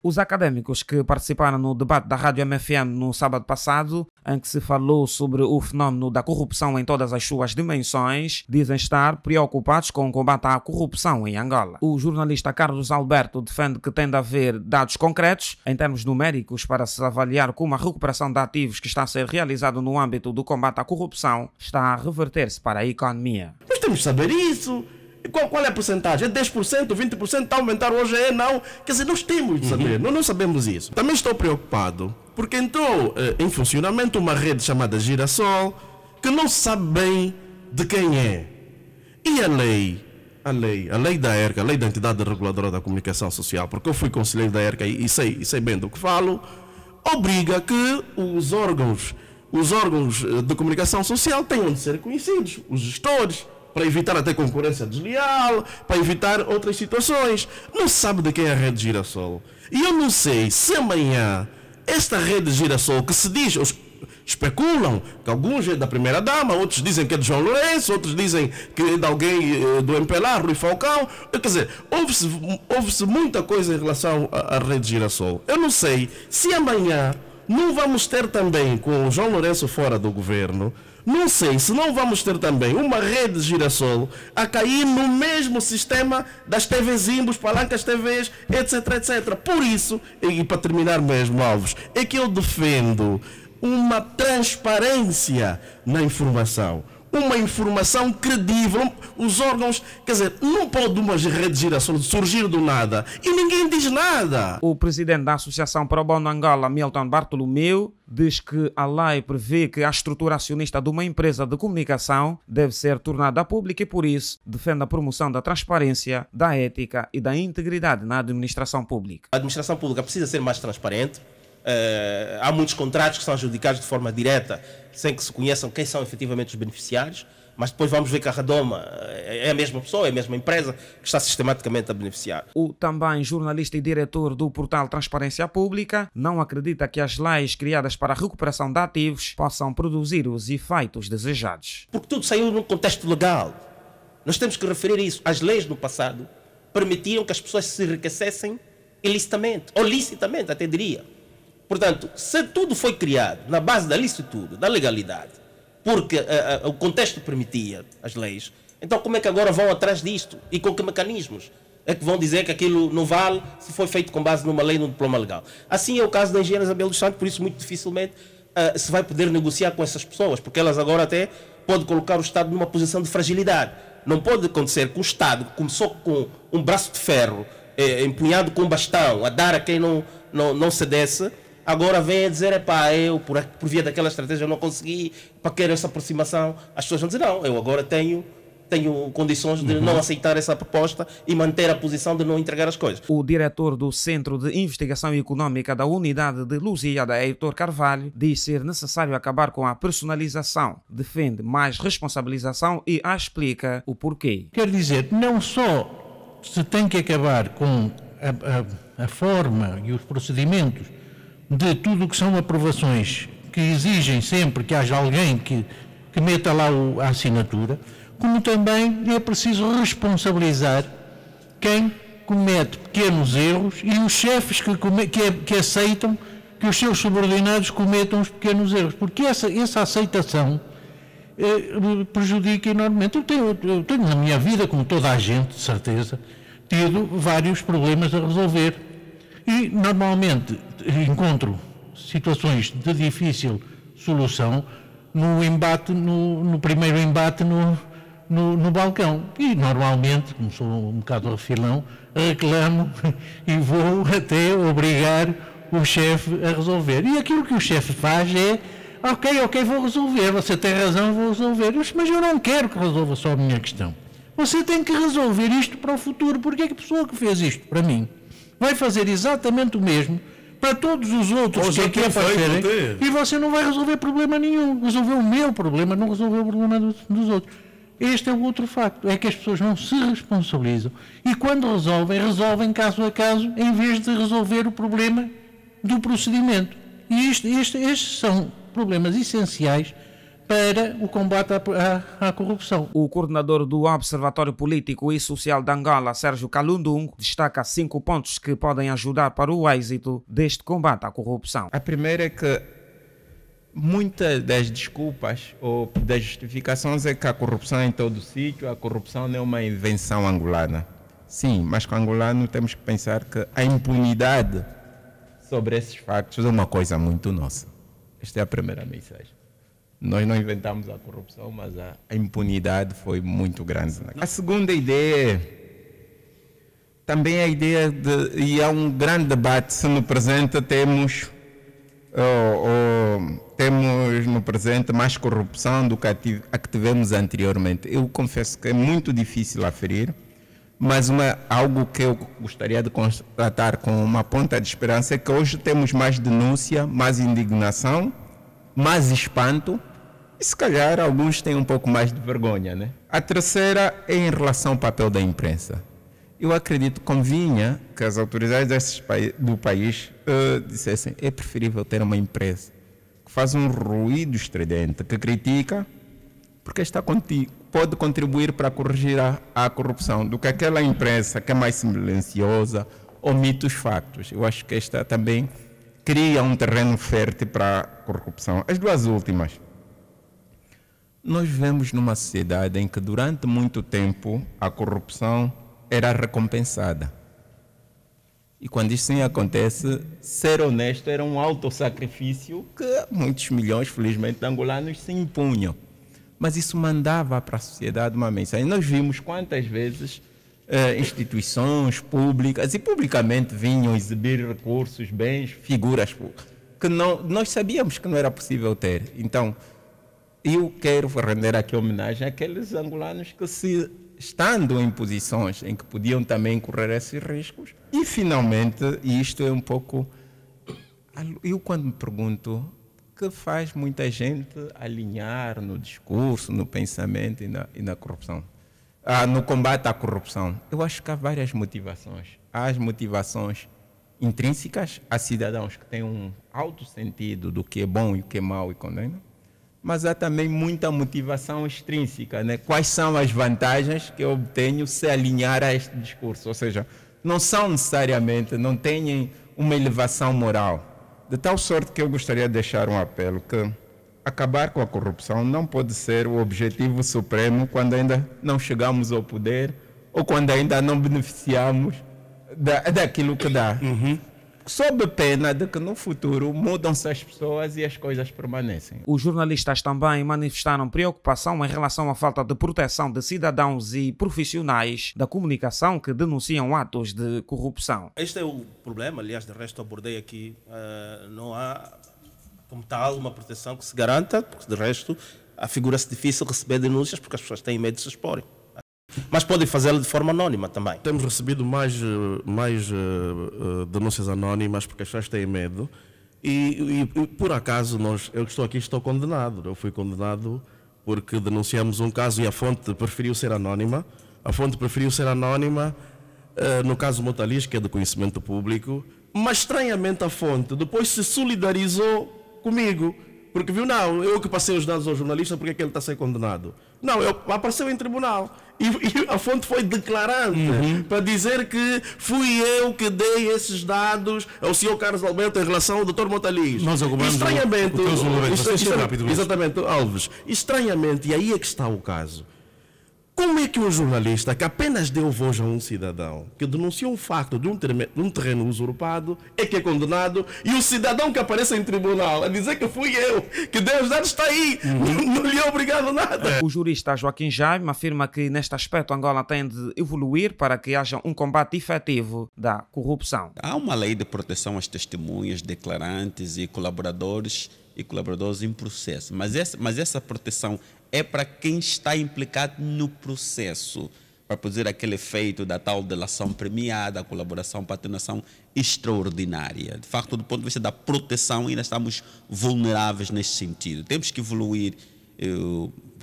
Os académicos que participaram no debate da Rádio MFM no sábado passado, em que se falou sobre o fenómeno da corrupção em todas as suas dimensões, dizem estar preocupados com o combate à corrupção em Angola. O jornalista Carlos Alberto defende que tem de haver dados concretos, em termos numéricos, para se avaliar como a recuperação de ativos que está a ser realizado no âmbito do combate à corrupção está a reverter-se para a economia. Nós temos de saber isso. Qual é a porcentagem? É 10%, 20%? Está a aumentar hoje? Não. Quer dizer, nós temos de saber. Nós não sabemos isso. Também estou preocupado porque entrou em funcionamento uma rede chamada Girassol que não se sabe bem de quem é. E a lei da ERCA, a lei da Entidade Reguladora da Comunicação Social, porque eu fui conselheiro da ERCA e sei bem do que falo, obriga que os órgãos de comunicação social tenham de ser conhecidos, os gestores, para evitar até concorrência desleal, para evitar outras situações. Não se sabe de quem é a rede Girassol. E eu não sei se amanhã esta rede Girassol, que se diz, especulam que alguns é da primeira-dama, outros dizem que é de João Lourenço, outros dizem que é de alguém do MPLA, Rui Falcão. Quer dizer, houve-se muita coisa em relação à rede Girassol. Eu não sei se amanhã não vamos ter também, com o João Lourenço fora do governo, não sei se não vamos ter também uma rede Girassol a cair no mesmo sistema das TVs Imbos, palancas TVs, etc. Por isso, e para terminar mesmo, Alves, é que eu defendo uma transparência na informação. Uma informação credível. Os órgãos, quer dizer, não pode uma rede Girassol surgir do nada e ninguém diz nada. O presidente da Associação Pro Bono Angola, Milton Bartolomeu, diz que a lei prevê que a estrutura acionista de uma empresa de comunicação deve ser tornada pública e, por isso, defende a promoção da transparência, da ética e da integridade na administração pública. A administração pública precisa ser mais transparente. Há muitos contratos que são adjudicados de forma direta, sem que se conheçam quem são efetivamente os beneficiários, mas depois vamos ver que a Radoma é a mesma pessoa, é a mesma empresa que está sistematicamente a beneficiar. O também jornalista e diretor do portal Transparência Pública não acredita que as leis criadas para a recuperação de ativos possam produzir os efeitos desejados. Porque tudo saiu num contexto legal. Nós temos que referir isso. As leis no passado permitiam que as pessoas se enriquecessem ilicitamente, ou licitamente, até diria. Portanto, se tudo foi criado na base da licitude, da legalidade, porque o contexto permitia as leis, então como é que agora vão atrás disto? E com que mecanismos? É que vão dizer que aquilo não vale se foi feito com base numa lei, num diploma legal. Assim é o caso da engenheira Isabel dos Santos, por isso muito dificilmente se vai poder negociar com essas pessoas, porque elas agora até podem colocar o Estado numa posição de fragilidade. Não pode acontecer que o Estado começou com um braço de ferro, empunhado com um bastão, a dar a quem não cedesse. Agora vem a dizer, eu por via daquela estratégia não consegui, para querer essa aproximação. As pessoas vão dizer, não, eu agora tenho condições de não aceitar essa proposta e manter a posição de não entregar as coisas. O diretor do Centro de Investigação Econômica da Unidade de Lusíada, Heitor Carvalho, diz ser necessário acabar com a personalização, defende mais responsabilização e explica o porquê. Quer dizer, não só se tem que acabar com a forma e os procedimentos de tudo o que são aprovações que exigem sempre que haja alguém que meta lá a assinatura, como também é preciso responsabilizar quem comete pequenos erros e os chefes que aceitam que os seus subordinados cometam os pequenos erros, porque essa aceitação prejudica enormemente. Eu tenho na minha vida, como toda a gente, de certeza, tido vários problemas a resolver e normalmente encontro situações de difícil solução no primeiro embate no balcão. E normalmente, como sou um bocado refilão, reclamo e vou até obrigar o chefe a resolver. E aquilo que o chefe faz é, ok, vou resolver, você tem razão, vou resolver. Mas eu não quero que resolva só a minha questão. Você tem que resolver isto para o futuro, porque é que a pessoa que fez isto para mim vai fazer exatamente o mesmo para todos os outros que aqui aparecerem, e você não vai resolver problema nenhum. Resolveu o meu problema, não resolveu o problema dos outros. Este é o outro facto, é que as pessoas não se responsabilizam e quando resolvem caso a caso, em vez de resolver o problema do procedimento. E estes são problemas essenciais para o combate à corrupção. O coordenador do Observatório Político e Social de Angola, Sérgio Kalundung, destaca 5 pontos que podem ajudar para o êxito deste combate à corrupção. A primeira é que muitas das desculpas ou das justificações é que a corrupção é em todo sítio, a corrupção não é uma invenção angolana. Sim, mas com o angolano temos que pensar que a impunidade sobre esses factos é uma coisa muito nossa. Esta é a primeira mensagem. Nós não inventamos a corrupção, mas a impunidade foi muito grande. A segunda ideia também é a ideia de, e há um grande debate se no presente temos no presente mais corrupção do que a que tivemos anteriormente. Eu confesso que é muito difícil aferir, mas algo que eu gostaria de constatar com uma ponta de esperança é que hoje temos mais denúncia, mais indignação, mais espanto, e se calhar alguns têm um pouco mais de vergonha, né? A terceira é em relação ao papel da imprensa. Eu acredito que convinha que as autoridades do país dissessem é preferível ter uma imprensa que faz um ruído estridente, que critica, porque pode contribuir para corrigir a corrupção, do que aquela imprensa que é mais silenciosa, omite os factos. Eu acho que esta também cria um terreno fértil para a corrupção. As duas últimas. Nós vivemos numa sociedade em que durante muito tempo a corrupção era recompensada. E quando isso sim acontece, ser honesto era um autossacrifício que muitos milhões, felizmente, de angolanos se impunham. Mas isso mandava para a sociedade uma mensagem. Nós vimos quantas vezes instituições públicas e publicamente vinham exibir recursos, bens, figuras que nós sabíamos que não era possível ter. Então, eu quero render aqui homenagem àqueles angolanos que estando em posições em que podiam também correr esses riscos. E finalmente, e isto é um pouco... Eu quando me pergunto que faz muita gente alinhar no discurso, no pensamento e na corrupção, no combate à corrupção, eu acho que há várias motivações. Há as motivações intrínsecas, há cidadãos que têm um alto sentido do que é bom e o que é mau e condenam, mas há também muita motivação extrínseca, né? Quais são as vantagens que eu obtenho se alinhar a este discurso? Ou seja, não são necessariamente, não têm uma elevação moral. De tal sorte que eu gostaria de deixar um apelo que acabar com a corrupção não pode ser o objetivo supremo quando ainda não chegamos ao poder ou quando ainda não beneficiamos daquilo que dá. Sob pena de que no futuro mudam-se as pessoas e as coisas permanecem. Os jornalistas também manifestaram preocupação em relação à falta de proteção de cidadãos e profissionais da comunicação que denunciam atos de corrupção. Este é o problema, aliás, de resto abordei aqui, não há como tal uma proteção que se garanta, porque de resto figura-se difícil receber denúncias porque as pessoas têm medo de se exporem. Mas podem fazê-lo de forma anónima também. Temos recebido mais denúncias anónimas porque as pessoas têm medo e por acaso eu que estou aqui estou condenado. Eu fui condenado porque denunciamos um caso e a fonte preferiu ser anónima. A fonte preferiu ser anónima no caso Montalis, que é de conhecimento público, mas estranhamente a fonte depois se solidarizou comigo. Porque viu, não, eu que passei os dados ao jornalista, porque é que ele está a ser condenado? Não, apareceu em tribunal. E a fonte foi declarante para dizer que fui eu que dei esses dados ao senhor Carlos Alberto em relação ao Dr. Montalis. Nós ocupamos estranhamente, rápido. Exatamente, Alves. Estranhamente, e aí é que está o caso. Como é que um jornalista que apenas deu voz a um cidadão que denunciou um facto de um terreno usurpado é que é condenado e o cidadão que aparece em tribunal a dizer que fui eu, que dei os dados, está aí, não lhe é obrigado nada. O jurista Joaquim Jaime afirma que neste aspecto Angola tem de evoluir para que haja um combate efetivo da corrupção. Há uma lei de proteção às testemunhas, declarantes e colaboradores em processo, mas essa proteção é para quem está implicado no processo, para produzir aquele efeito da tal delação premiada, a colaboração para atenuação extraordinária. De facto, do ponto de vista da proteção, ainda estamos vulneráveis nesse sentido. Temos que evoluir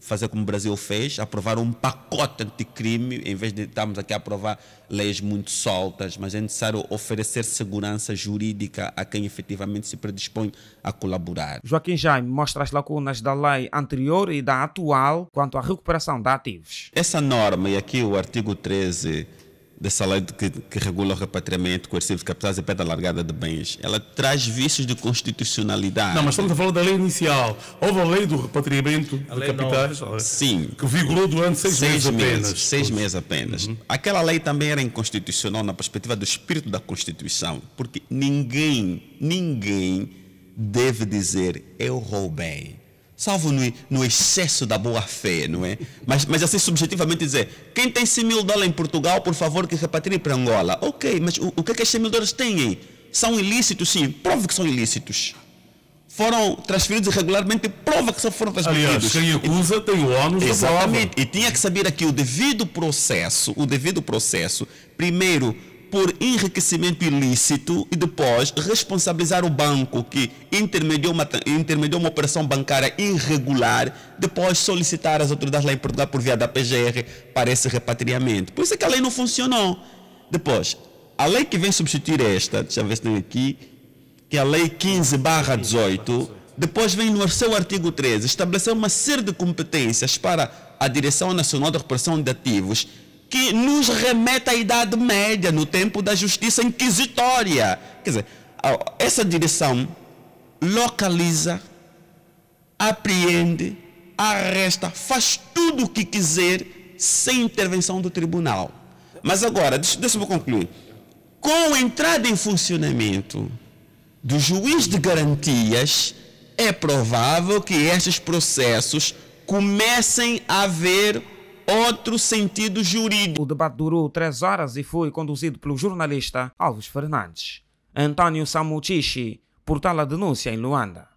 fazer como o Brasil fez, aprovar um pacote anticrime, em vez de estarmos aqui a aprovar leis muito soltas, mas é necessário oferecer segurança jurídica a quem efetivamente se predispõe a colaborar. Joaquim Jaime mostra as lacunas da lei anterior e da atual quanto à recuperação de ativos. Essa norma, e aqui o artigo 13 dessa lei que regula o repatriamento coercivo de capitais e perda largada de bens, ela traz vícios de constitucionalidade. Não, mas estamos a falar da lei inicial. Houve a lei do repatriamento de capitais, sim, que vigorou durante 6 meses apenas. 6 meses apenas. Aquela lei também era inconstitucional na perspectiva do espírito da Constituição, porque ninguém deve dizer eu roubei. Salvo no excesso da boa-fé, não é? Mas assim, subjetivamente dizer, quem tem $100.000 em Portugal, por favor, que repatrie para Angola. Ok, mas o que é que esses $100.000 têm? São ilícitos, sim. Prove que são ilícitos. Foram transferidos irregularmente, prova que só foram transferidos. Aliás, quem acusa tem o ônus da prova. Exatamente. E tinha que saber aqui o devido processo, primeiro, por enriquecimento ilícito e depois responsabilizar o banco que intermediou uma operação bancária irregular, depois solicitar às autoridades lá em Portugal por via da PGR para esse repatriamento. Por isso é que a lei não funcionou. Depois, a lei que vem substituir esta, deixa eu ver se tem aqui, que é a lei 15/18, depois vem no seu artigo 13, estabeleceu uma série de competências para a Direção Nacional de Recuperação de Ativos, que nos remete à Idade Média, no tempo da justiça inquisitória. Quer dizer, essa direção localiza, apreende, arresta, faz tudo o que quiser sem intervenção do tribunal. Mas agora, deixa-me concluir. Com a entrada em funcionamento do juiz de garantias, é provável que estes processos comecem a ver outro sentido jurídico. O debate durou 3 horas e foi conduzido pelo jornalista Alves Fernandes. Antônio Samuchichi, Portal A Denúncia, em Luanda.